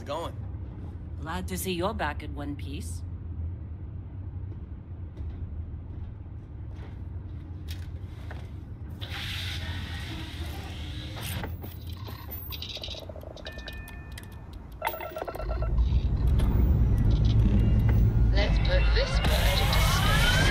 going? Glad to see you're back in one piece. Let's put this bird into space.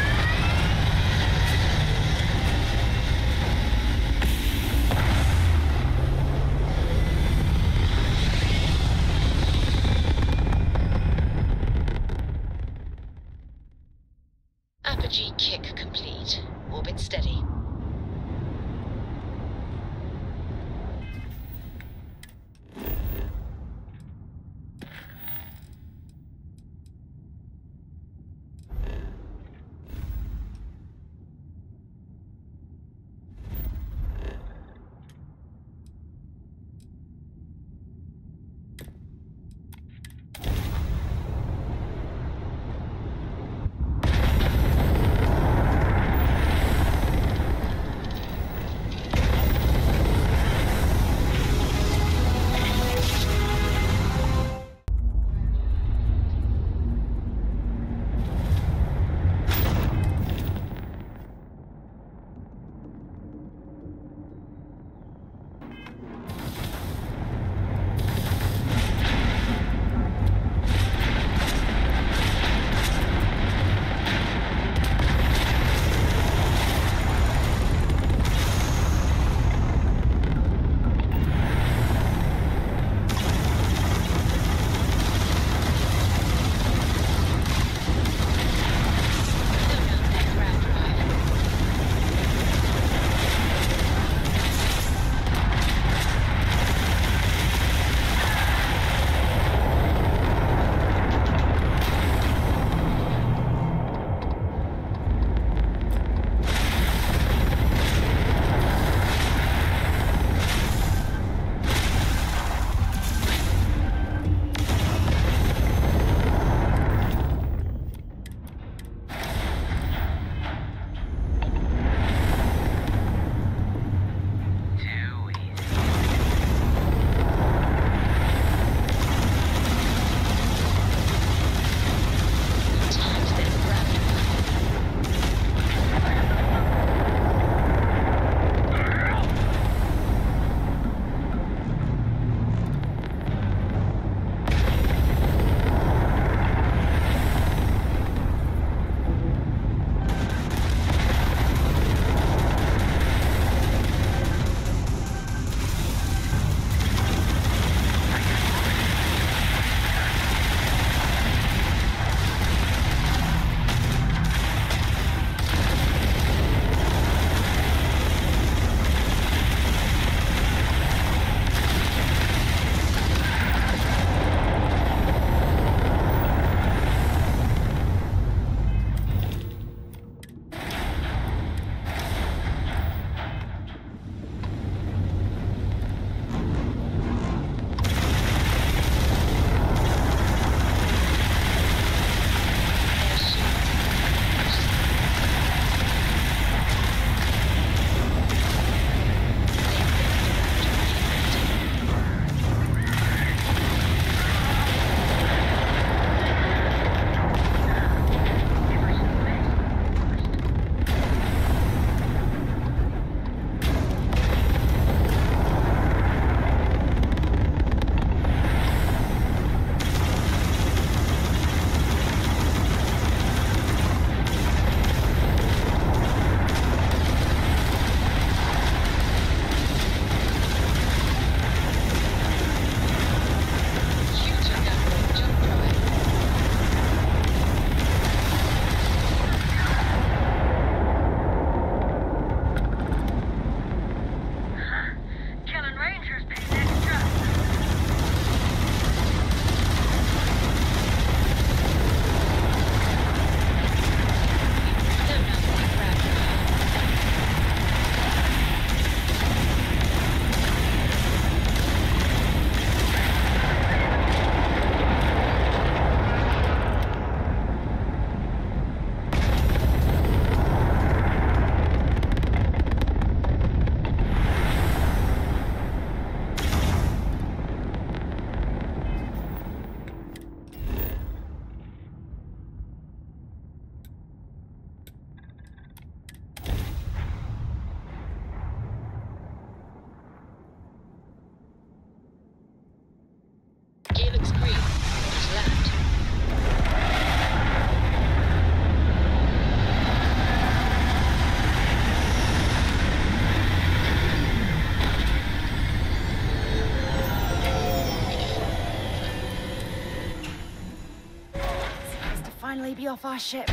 you off our ship.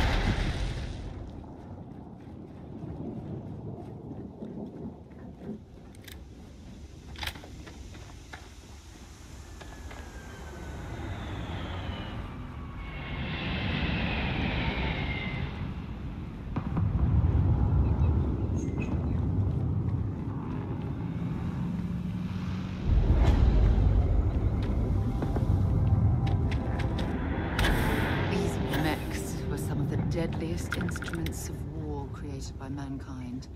Deadliest instruments of war created by mankind.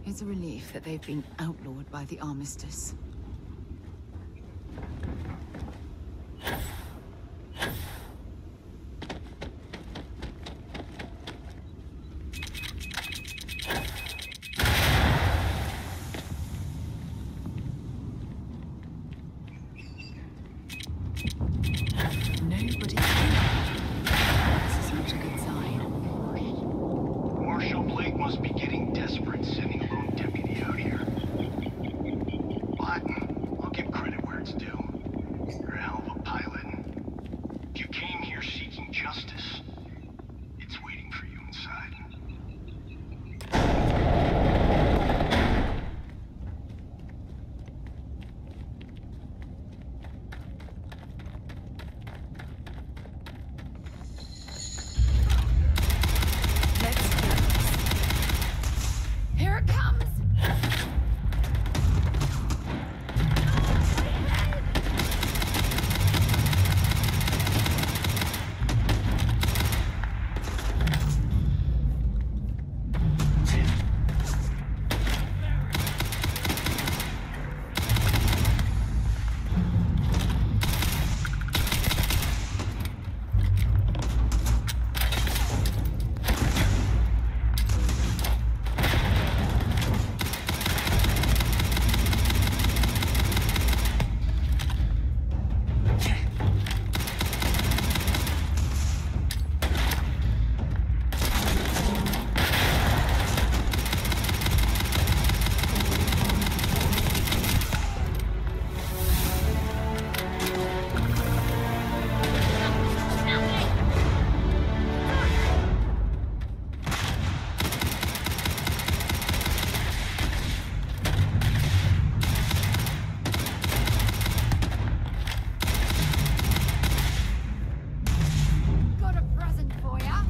It's a relief that they've been outlawed by the Armistice. Nobody. This is not a good sign. Marshal Blake must be getting desperate sending a lone deputy out here. But I'll give credit where it's due. You're a hell of a pilot. If you came here seeking justice, it's waiting for you inside. Here it comes! Got a present for ya.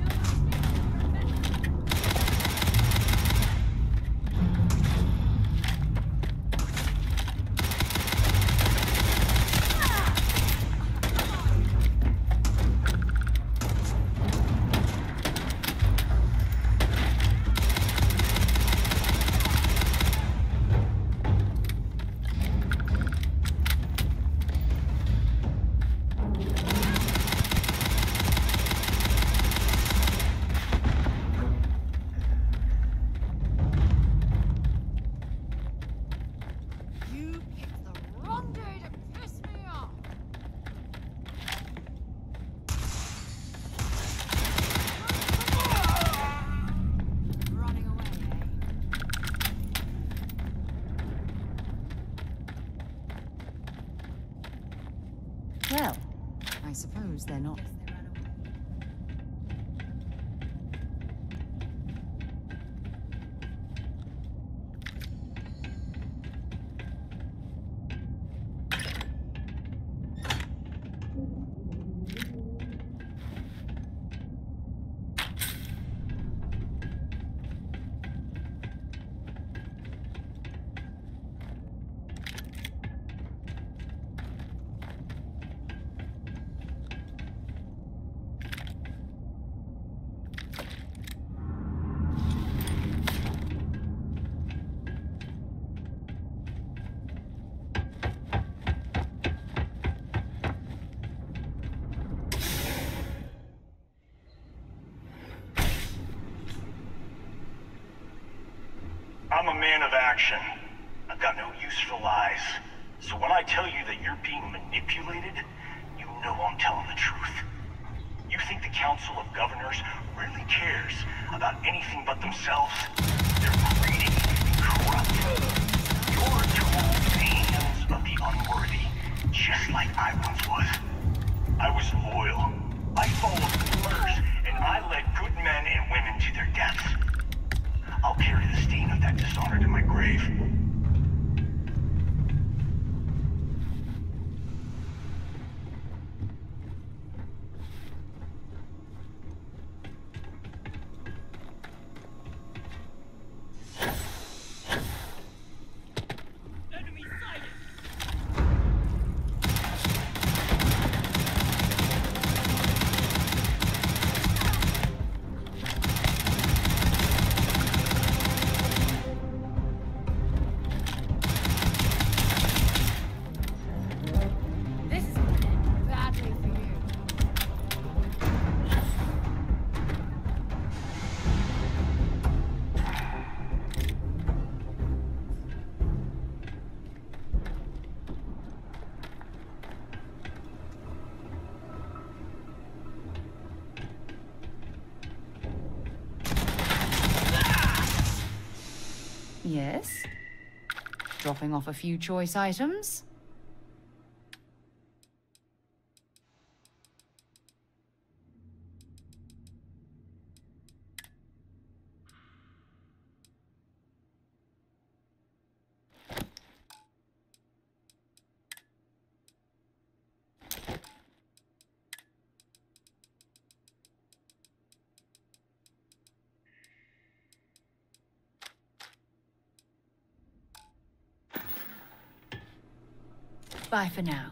You picked the wrong day to piss me off. Running away, eh? Well, I suppose they're not. Guess they ran away. I'm a man of action. I've got no use for lies. So when I tell you that you're being manipulated, you know I'm telling the truth. You think the Council of Governors really cares about anything but themselves? They're greedy and corrupt. You're tools in the hands of the unworthy, just like I once was. I was loyal. I followed orders, and my grave. This is gonna end badly for you. Yes? Dropping off a few choice items? Bye for now.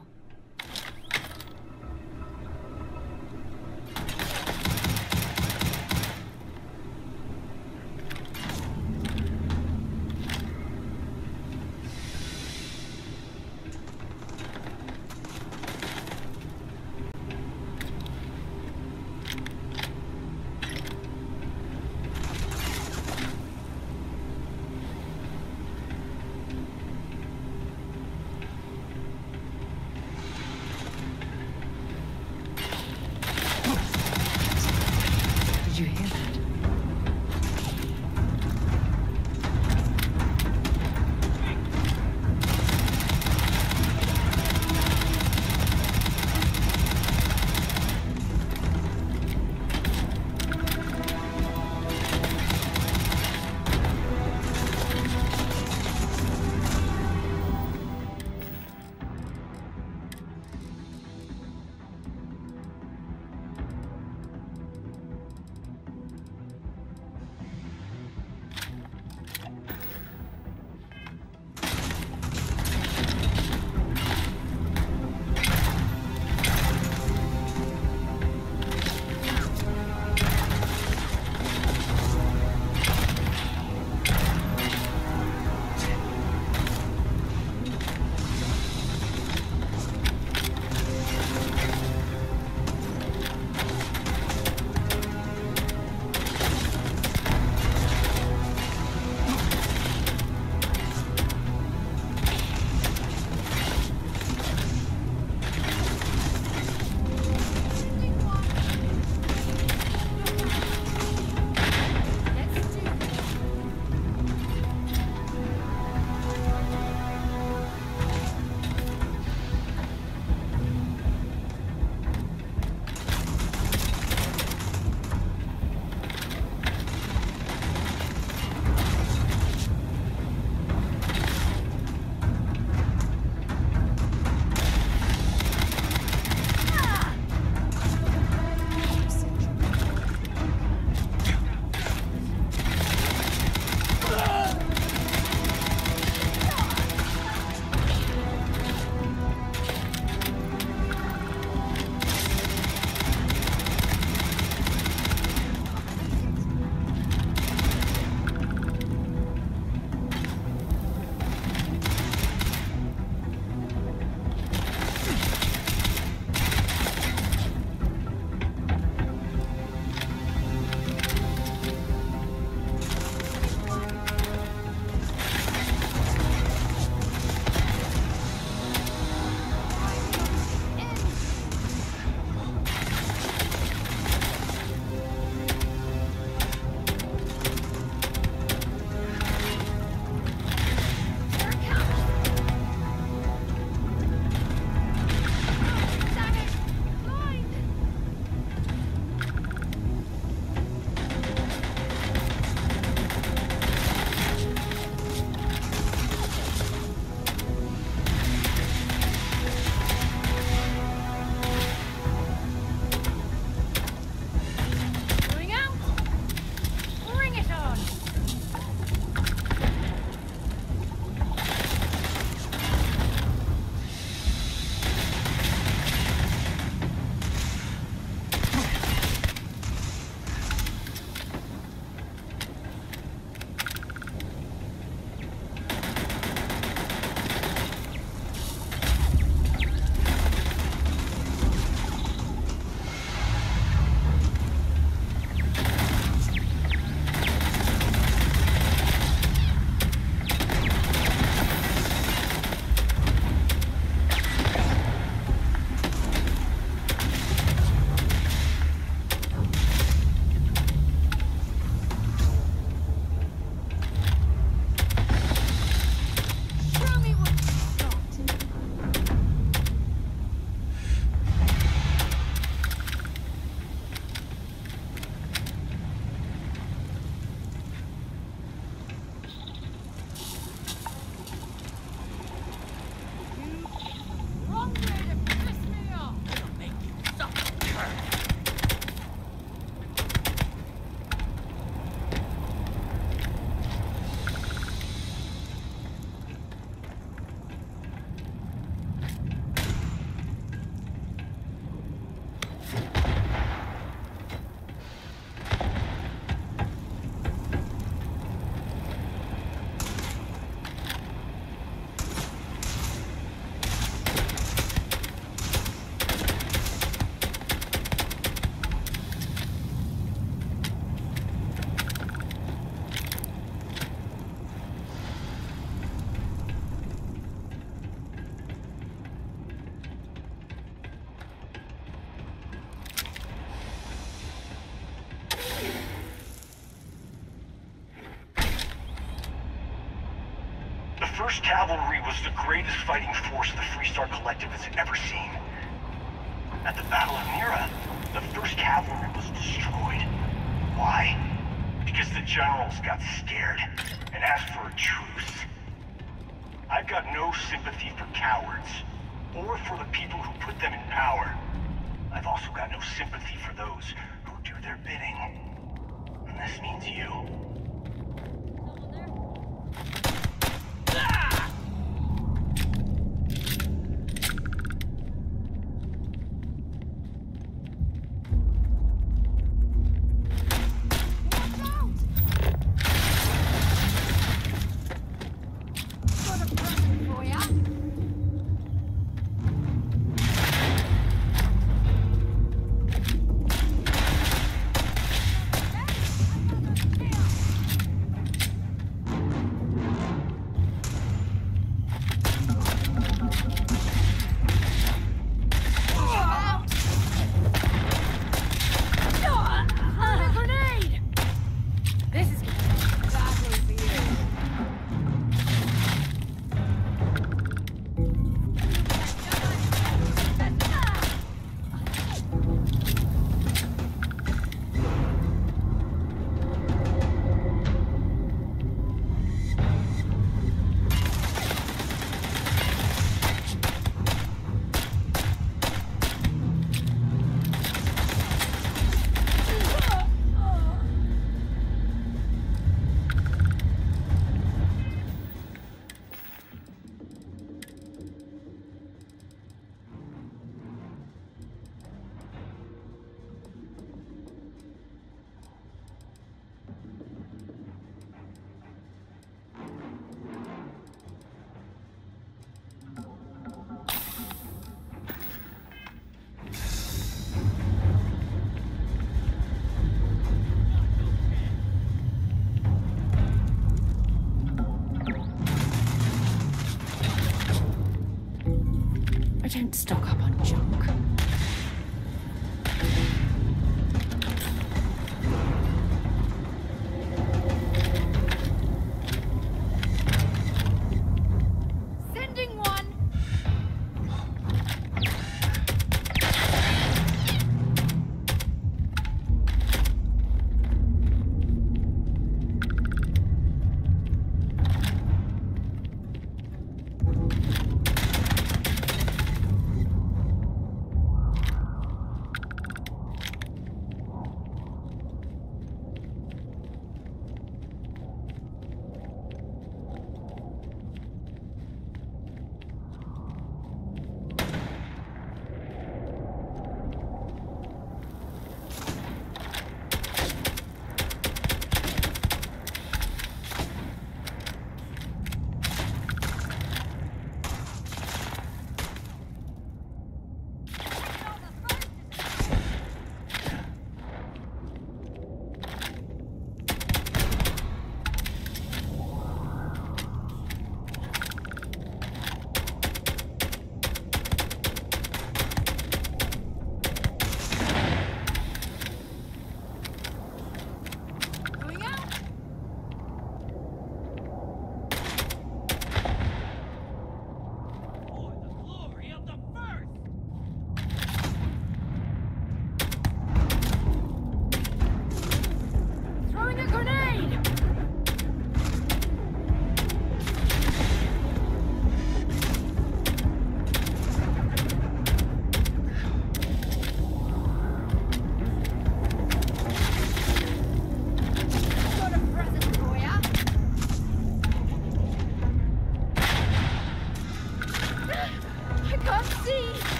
The 1st Cavalry was the greatest fighting force the FREESTAR Collective has ever seen. At the Battle of Mira, the 1st Cavalry was destroyed. Why? Because the generals got scared and asked for a truce. I've got no sympathy for cowards, or for the people who put them in power. I've also got no sympathy for those who do their bidding. And this means you. Don't stock up on junk. Sending one.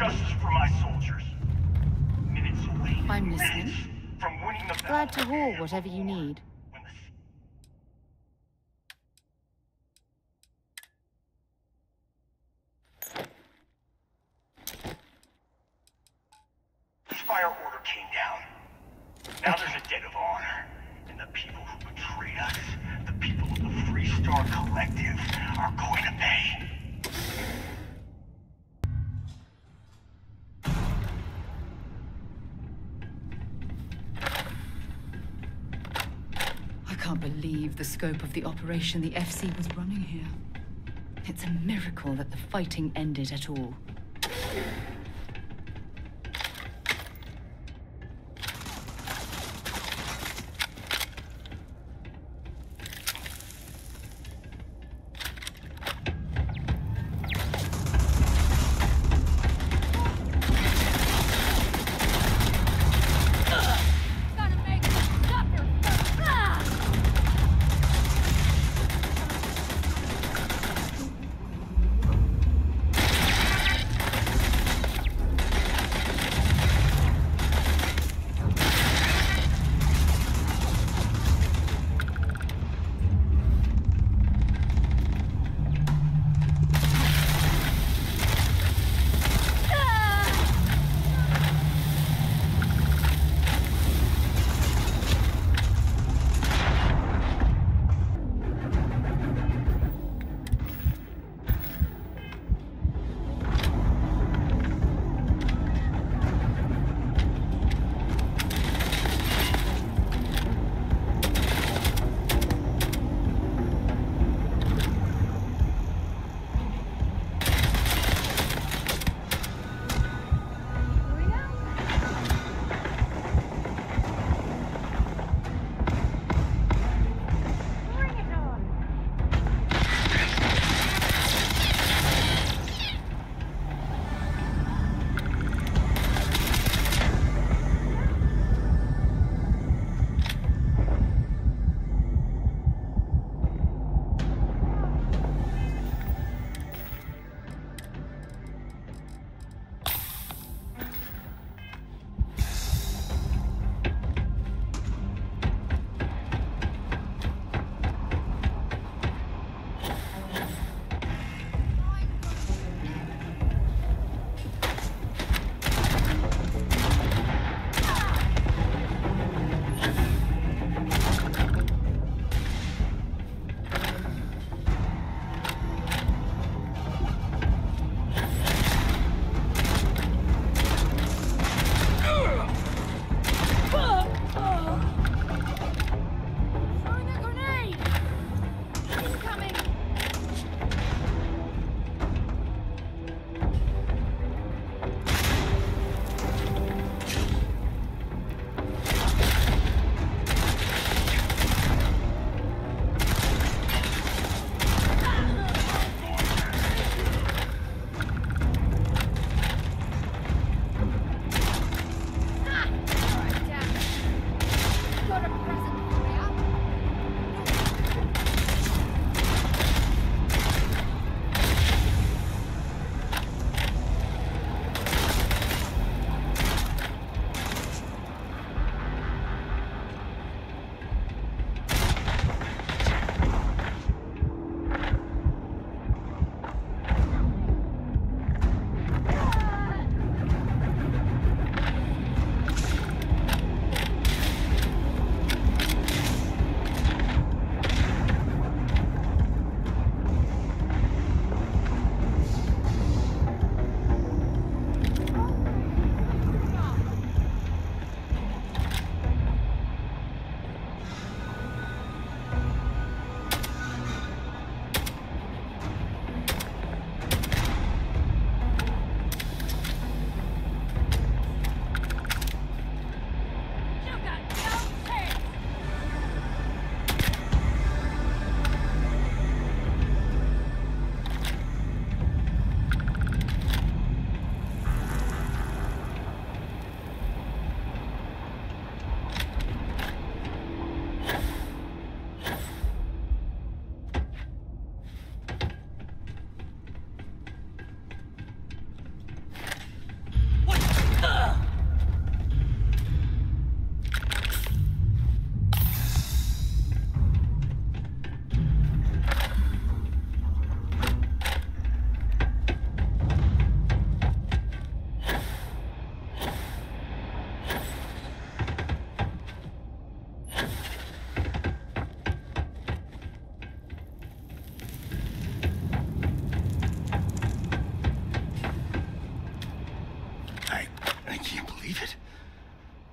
justice for my soldiers. Minutes away. I'm listening. Minutes from winning the Glad to battle. haul whatever you need. When the fire order came down. Now there's a debt of honor. And the people who betrayed us, the people of the FREESTAR Collective, are going to pay. I can't believe the scope of the operation the FC was running here. It's a miracle that the fighting ended at all. Gotta make you suffer. Ah!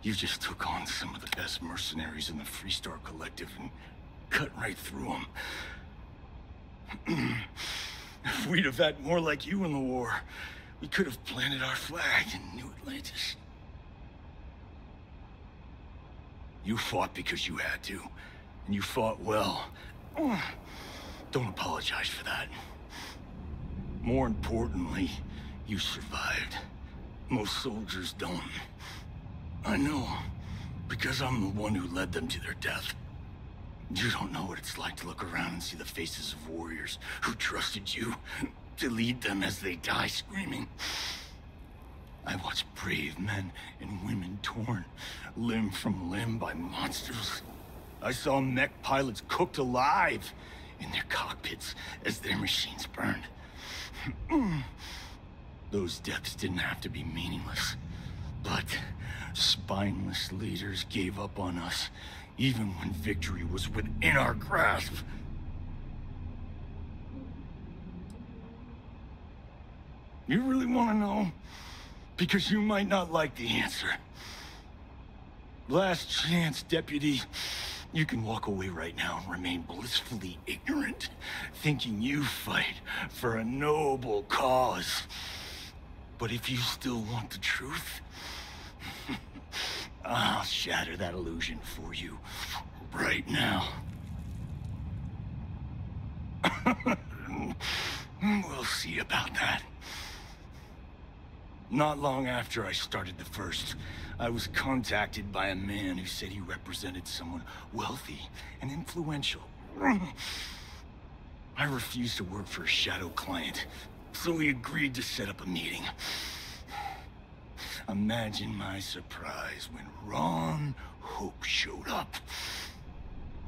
You just took on some of the best mercenaries in the FREESTAR Collective and cut right through them. If we'd have had more like you in the war, we could have planted our flag in New Atlantis. You fought because you had to, and you fought well. Don't apologize for that. More importantly, you survived. Most soldiers don't. I know, because I'm the one who led them to their death. You don't know what it's like to look around and see the faces of warriors who trusted you to lead them as they die screaming. I watched brave men and women torn limb from limb by monsters. I saw mech pilots cooked alive in their cockpits as their machines burned. Those deaths didn't have to be meaningless, but spineless leaders gave up on us, even when victory was within our grasp. You really want to know? Because you might not like the answer. Last chance, Deputy. You can walk away right now and remain blissfully ignorant, thinking you fight for a noble cause. But if you still want the truth, I'll shatter that illusion for you right now. We'll see about that. Not long after I started the First, I was contacted by a man who said he represented someone wealthy and influential. I refused to work for a shadow client, so we agreed to set up a meeting. Imagine my surprise when Ron Hope showed up.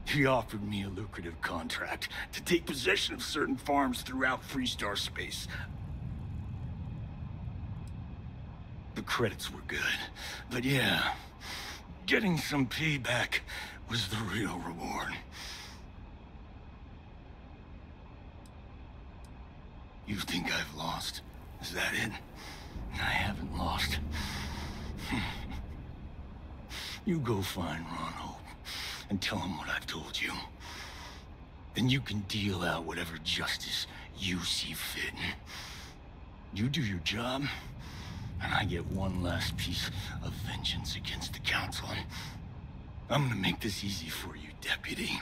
He offered me a lucrative contract to take possession of certain farms throughout FREESTAR space. The credits were good, but yeah, getting some payback was the real reward. You think I've lost? Is that it? I haven't lost. You go find Ron Hope and tell him what I've told you. Then you can deal out whatever justice you see fit. You do your job, and I get one last piece of vengeance against the Council. I'm gonna make this easy for you, Deputy.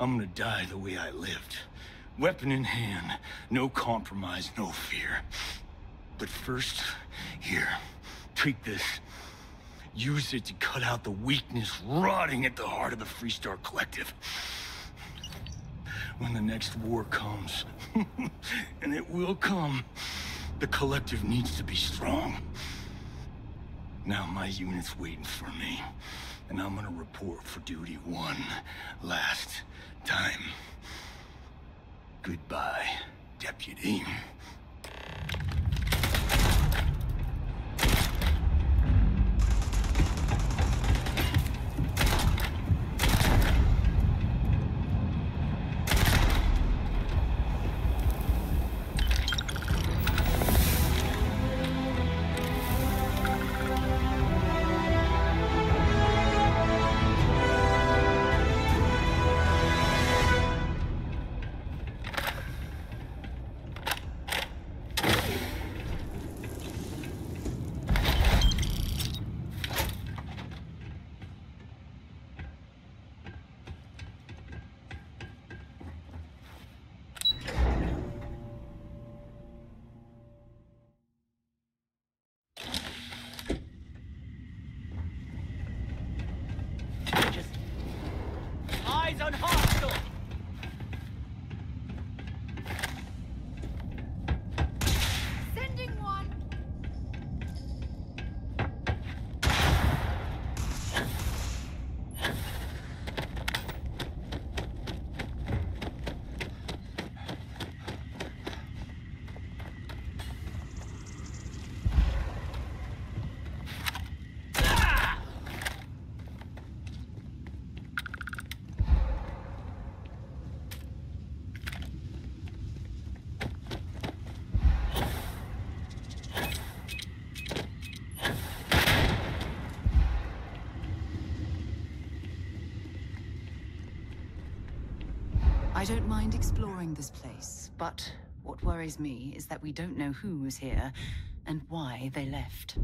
I'm gonna die the way I lived. Weapon in hand, no compromise, no fear. But first, here, take this. Use it to cut out the weakness rotting at the heart of the FREESTAR Collective. When the next war comes, and it will come, the Collective needs to be strong. Now my unit's waiting for me, and I'm gonna report for duty one last time. Goodbye, Deputy. Eyes on hostile! Sending one. I don't mind exploring this place, but what worries me is that we don't know who was here and why they left.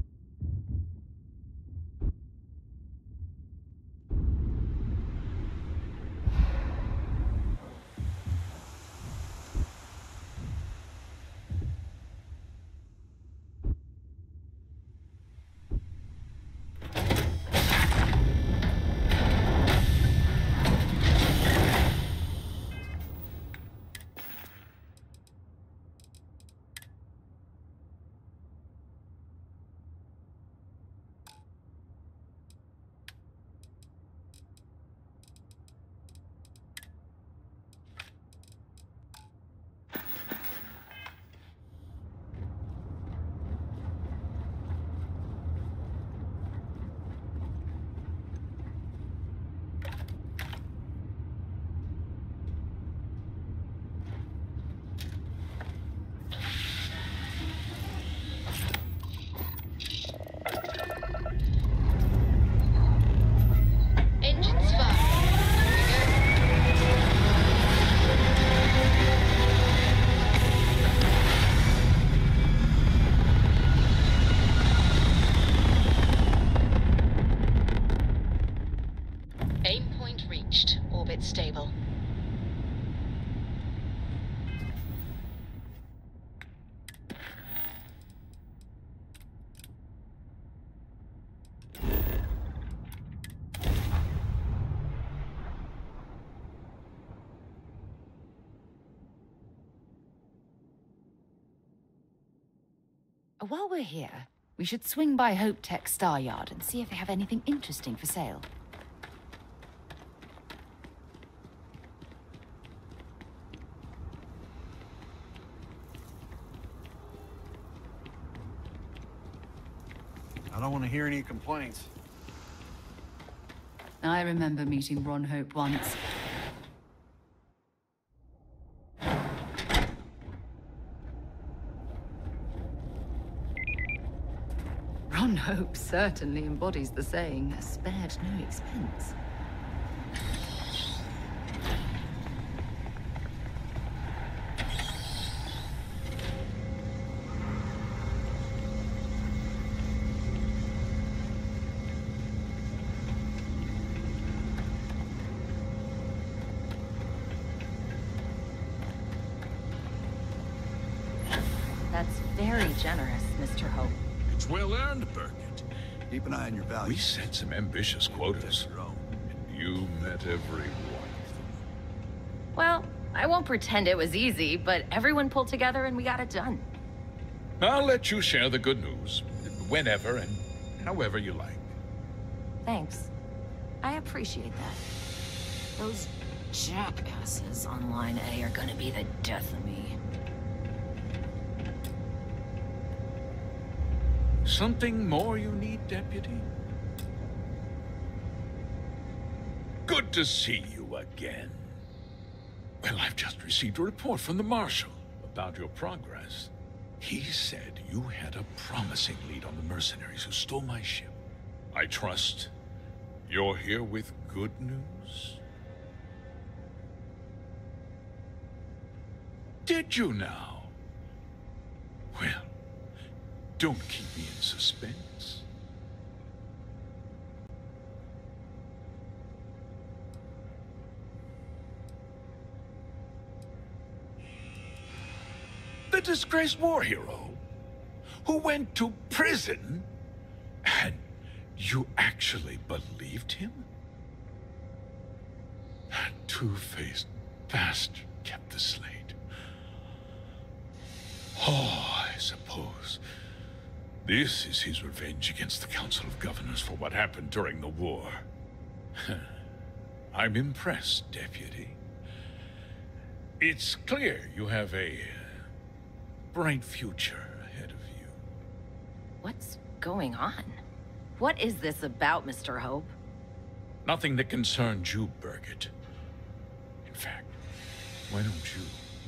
Engines fire. Aim point reached. Orbit stable. While we're here, we should swing by Hope Tech Star Yard and see if they have anything interesting for sale. I don't want to hear any complaints. I remember meeting Ron Hope once. Ron Hope certainly embodies the saying, spared no expense. That's very generous, Mr. Hope. It's well earned, Burkett. Keep an eye on your We values. set some ambitious quotas, Your own. and you met every one of them. Well, I won't pretend it was easy, but everyone pulled together and we got it done. I'll let you share the good news, whenever and however you like. Thanks. I appreciate that. Those jackasses on Line A are gonna be the death of me. Something more you need, Deputy? Good to see you again. Well, I've just received a report from the Marshal about your progress. He said you had a promising lead on the mercenaries who stole my ship. I trust you're here with good news? Did you now? Well, don't keep me in suspense. The disgraced war hero who went to prison, and you actually believed him? That two-faced bastard kept the slate. Oh, I suppose this is his revenge against the Council of Governors for what happened during the war. I'm impressed, Deputy. It's clear you have a bright future ahead of you. What's going on? What is this about, Mr. Hope? Nothing that concerns you, Burkett. In fact, why don't you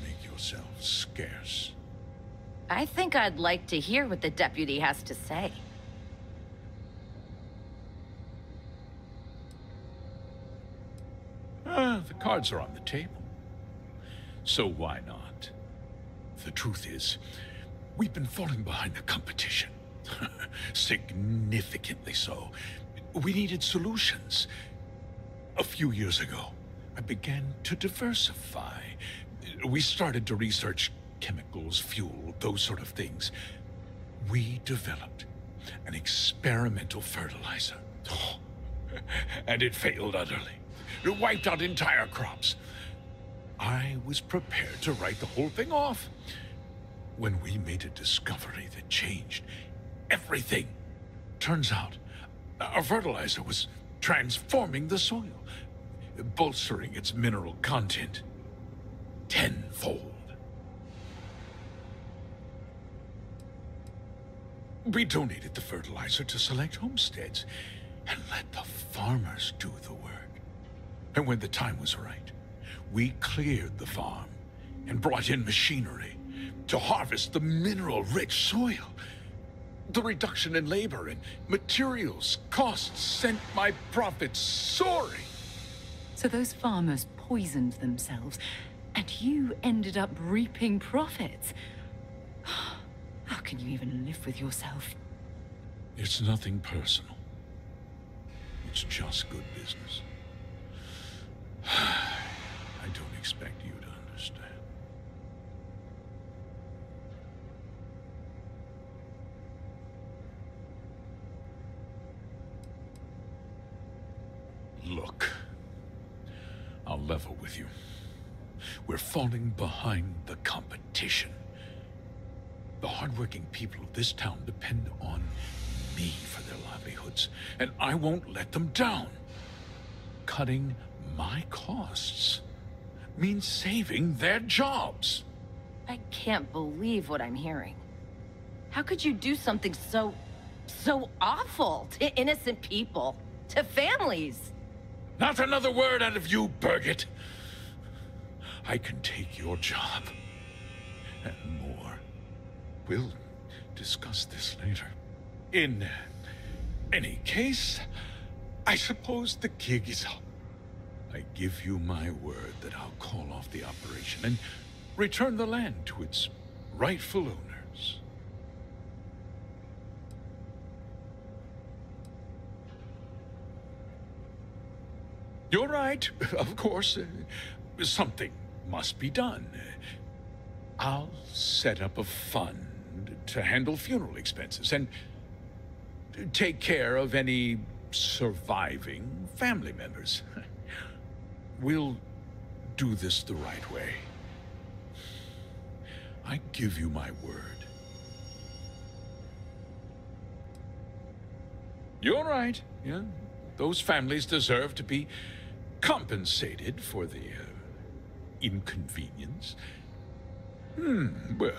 make yourself scarce? I think I'd like to hear what the deputy has to say. The cards are on the table. So why not? The truth is, we've been falling behind the competition. Significantly so. We needed solutions. A few years ago, I began to diversify. We started to research chemicals, fuel, those sort of things. We developed an experimental fertilizer. Oh, and it failed utterly. It wiped out entire crops. I was prepared to write the whole thing off when we made a discovery that changed everything. Turns out, our fertilizer was transforming the soil, bolstering its mineral content tenfold. We donated the fertilizer to select homesteads and let the farmers do the work. And when the time was right, we cleared the farm and brought in machinery to harvest the mineral-rich soil. The reduction in labor and materials costs sent my profits soaring. So those farmers poisoned themselves, and you ended up reaping profits. How can you even live with yourself? It's nothing personal. It's just good business. I don't expect you to understand. Look, I'll level with you. We're falling behind the competition. The hardworking people of this town depend on me for their livelihoods, and I won't let them down. Cutting my costs means saving their jobs. I can't believe what I'm hearing. How could you do something so awful to innocent people, to families? Not another word out of you, Birgit. I can take your job and more. We'll discuss this later. In any case, I suppose the gig is up. I give you my word that I'll call off the operation and return the land to its rightful owners. You're right, of course. Something must be done. I'll set up a fund to handle funeral expenses and take care of any surviving family members. We'll do this the right way. I give you my word. You're right, yeah. Those families deserve to be compensated for the inconvenience. Well,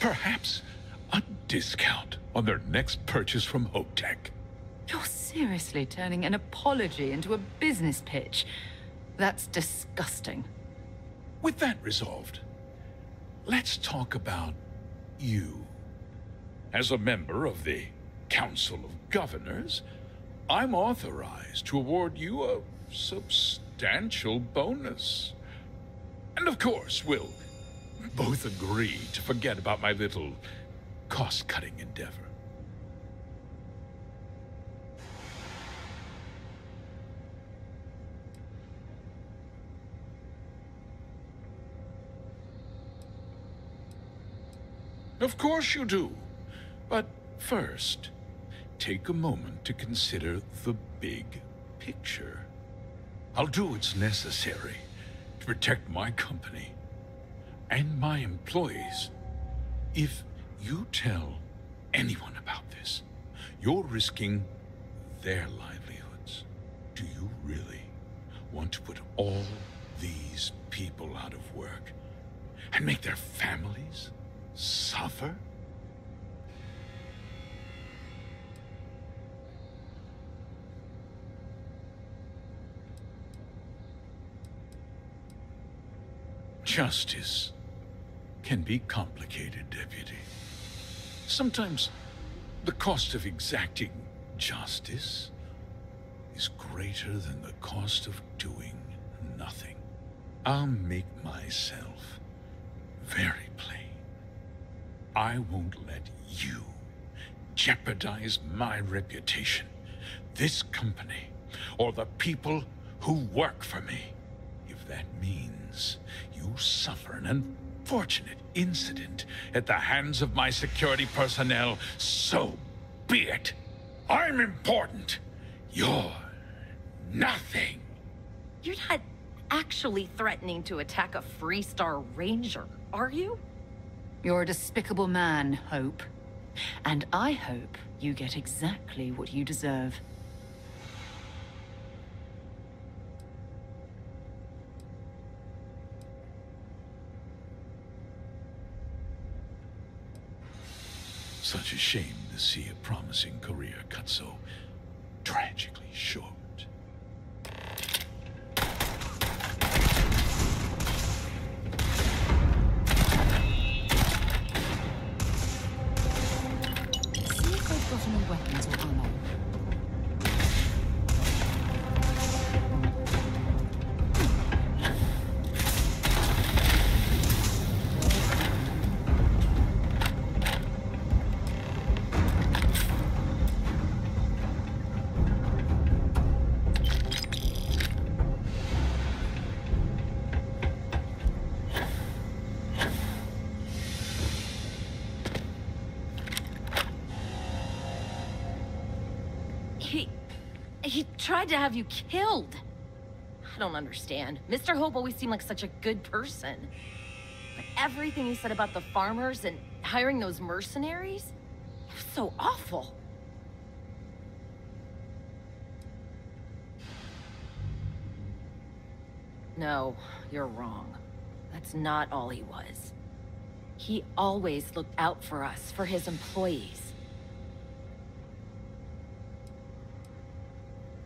perhaps a discount on their next purchase from HopeTech. You're seriously turning an apology into a business pitch. That's disgusting. With that resolved, let's talk about you. As a member of the Council of Governors, I'm authorized to award you a substantial bonus. And of course, we'll both agree to forget about my little cost-cutting endeavor. Of course you do. But first, take a moment to consider the big picture. I'll do what's necessary to protect my company and my employees. If you tell anyone about this, you're risking their livelihoods. Do you really want to put all these people out of work and make their families suffer? Justice can be complicated, Deputy. Sometimes the cost of exacting justice is greater than the cost of doing nothing. I'll make myself very plain. I won't let you jeopardize my reputation, this company, or the people who work for me. If that means you suffer an unfortunate incident at the hands of my security personnel, so be it. I'm important. You're nothing. You're not actually threatening to attack a FREESTAR Ranger, are you? You're a despicable man, Hope. And I hope you get exactly what you deserve. Such a shame to see a promising career cut so tragically short. See if they've got any weapons or ammo. He tried to have you killed. I don't understand. Mr. Hope always seemed like such a good person. But everything he said about the farmers and hiring those mercenaries, it was so awful. No, you're wrong. That's not all he was. He always looked out for us, for his employees.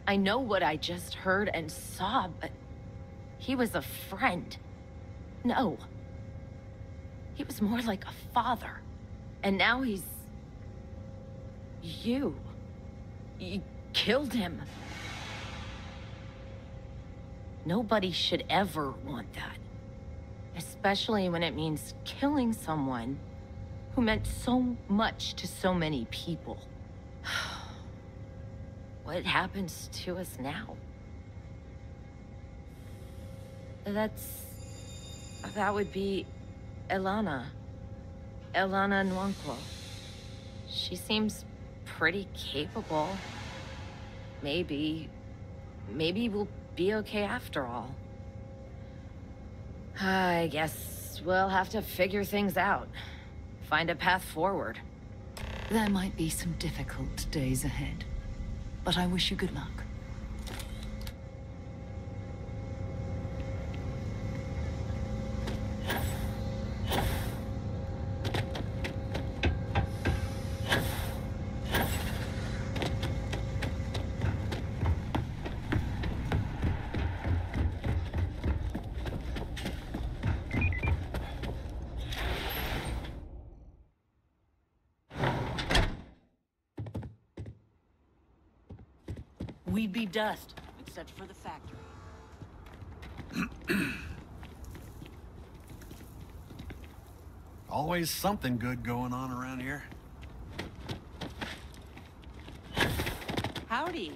I know what I just heard and saw, but he was a friend. No. He was more like a father. And now he's... You killed him. Nobody should ever want that. Especially when it means killing someone who meant so much to so many people. What happens to us now? That would be Elana. Elana Nwankwo. She seems pretty capable. Maybe we'll be okay after all. I guess we'll have to figure things out. Find a path forward. There might be some difficult days ahead, but I wish you good luck. We'd be dust, except for the factory. Always something good going on around here. Howdy.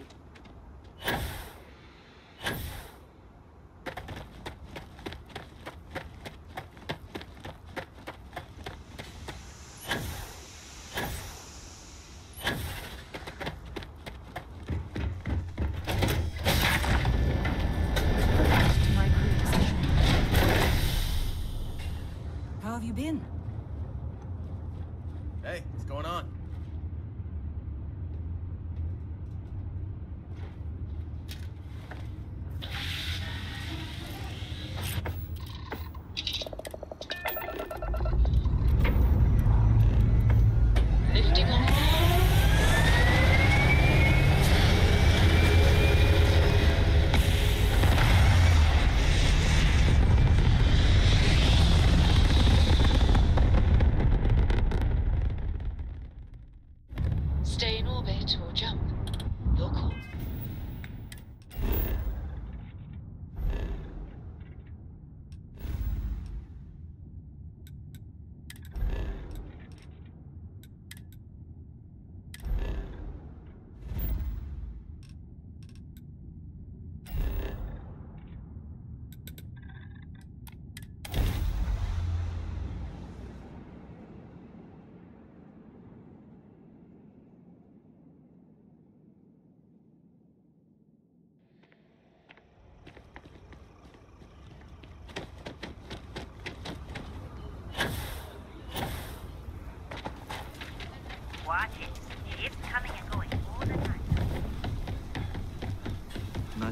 How have you been? Hey, what's going on? Lifting off.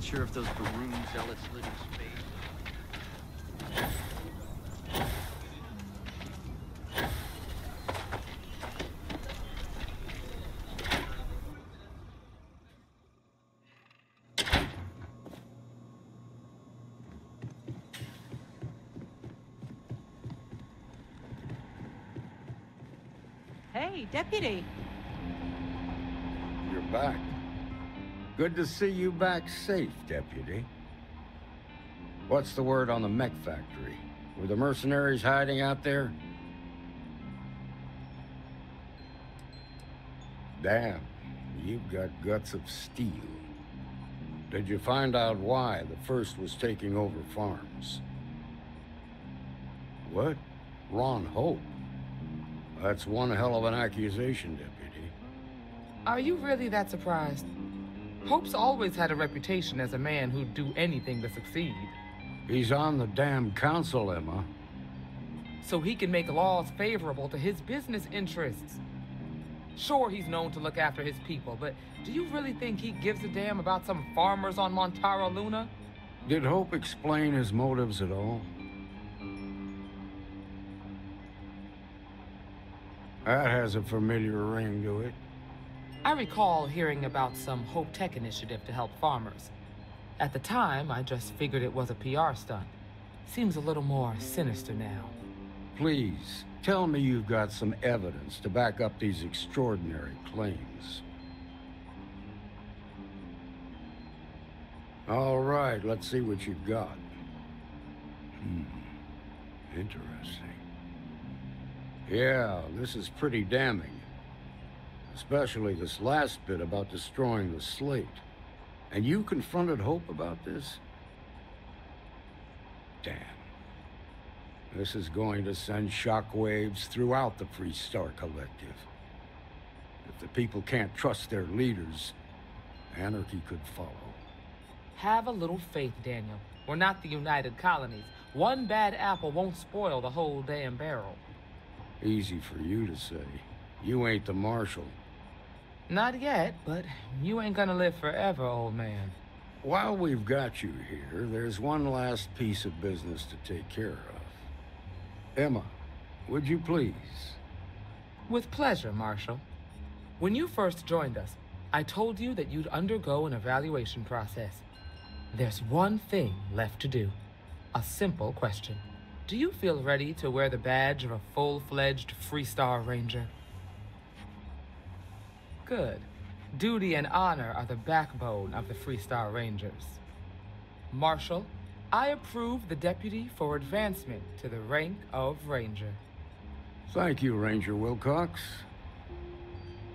Not sure if those Baroon zealots live in space. Hey, Deputy. You're back. Good to see you back safe, Deputy. What's the word on the mech factory? Were the mercenaries hiding out there? Damn, you've got guts of steel. Did you find out why the First was taking over farms? What? Ron Hope? That's one hell of an accusation, Deputy. Are you really that surprised? Hope's always had a reputation as a man who'd do anything to succeed. He's on the damn council, Emma. So he can make laws favorable to his business interests. Sure, he's known to look after his people, but do you really think he gives a damn about some farmers on Montara Luna? Did Hope explain his motives at all? That has a familiar ring to it. I recall hearing about some Hope Tech initiative to help farmers. At the time, I just figured it was a PR stunt. Seems a little more sinister now. Please, tell me you've got some evidence to back up these extraordinary claims. All right, let's see what you've got. Interesting. Yeah, this is pretty damning. Especially this last bit about destroying the slate. And you confronted Hope about this? Damn. This is going to send shockwaves throughout the FREESTAR Collective. If the people can't trust their leaders, anarchy could follow. Have a little faith, Daniel. We're not the United Colonies. One bad apple won't spoil the whole damn barrel. Easy for you to say. You ain't the Marshal. Not yet, but you ain't gonna live forever, old man. While we've got you here, there's one last piece of business to take care of. Emma, would you please? With pleasure, Marshal. When you first joined us, I told you that you'd undergo an evaluation process. There's one thing left to do. A simple question. Do you feel ready to wear the badge of a full-fledged FREESTAR Ranger? Good. Duty and honor are the backbone of the FREESTAR Rangers. Marshal, I approve the deputy for advancement to the rank of Ranger. Thank you, Ranger Wilcox.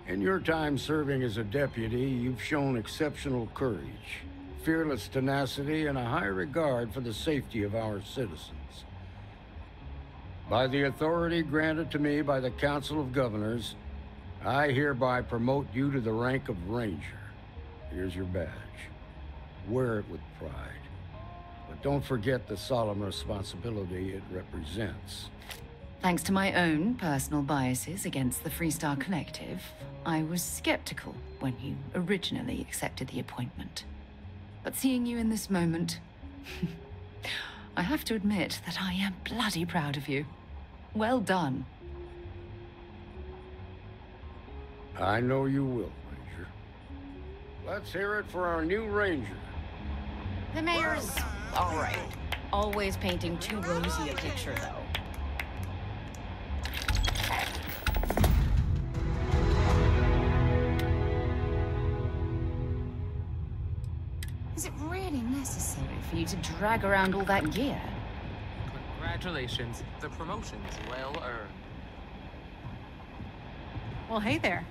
In your time serving as a deputy, you've shown exceptional courage, fearless tenacity, and a high regard for the safety of our citizens. By the authority granted to me by the Council of Governors, I hereby promote you to the rank of Ranger. Here's your badge. Wear it with pride. But don't forget the solemn responsibility it represents. Thanks to my own personal biases against the FREESTAR Collective, I was skeptical when you originally accepted the appointment. But seeing you in this moment, I have to admit that I am bloody proud of you. Well done. I know you will, Ranger. Let's hear it for our new Ranger. The mayor's all right. Always painting too rosy a picture, though. Is it really necessary for you to drag around all that gear? Congratulations. The promotion's well earned. Well, hey there.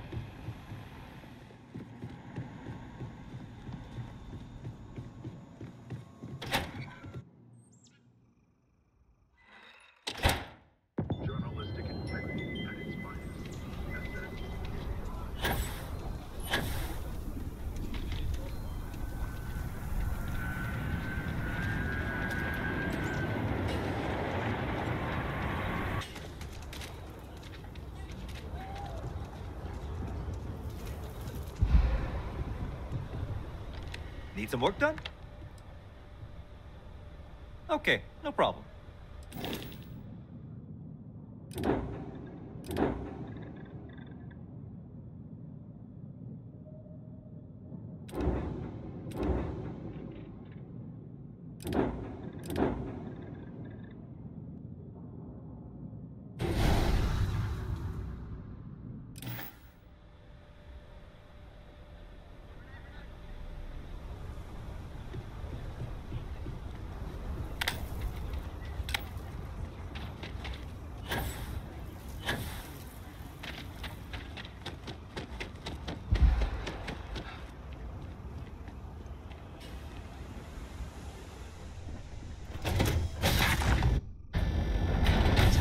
Need some work done? Okay, no problem.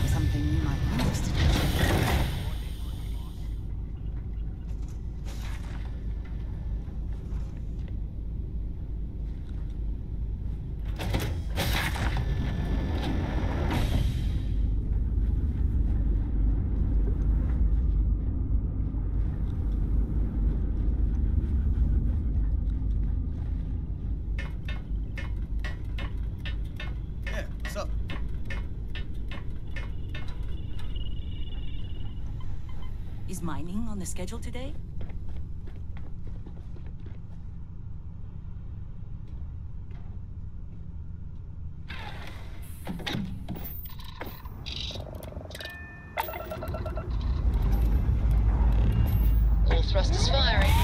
Something you might be interested in. Yeah, what's up? Is mining on the schedule today? All thrusters firing.